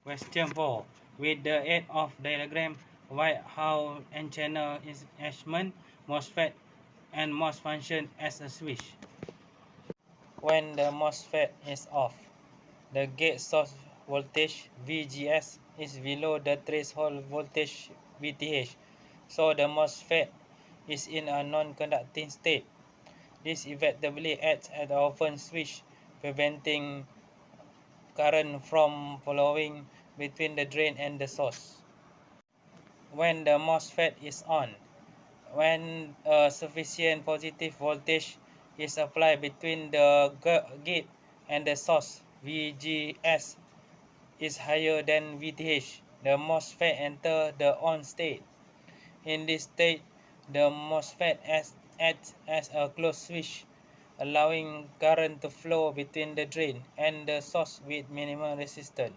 Question 4. With the aid of diagram, write how N-channel is enhancement, MOSFET, and MOS function as a switch. When the MOSFET is off, the gate source voltage VGS is below the threshold voltage VTH, so the MOSFET is in a non-conducting state. This effectively acts as an open switch, preventing current from flowing between the drain and the source. When the MOSFET is on, when a sufficient positive voltage is applied between the gate and the source, VGS is higher than VTH, the MOSFET enter the on state. In this state, the MOSFET acts as a closed switch, allowing current to flow between the drain and the source with minimal resistance.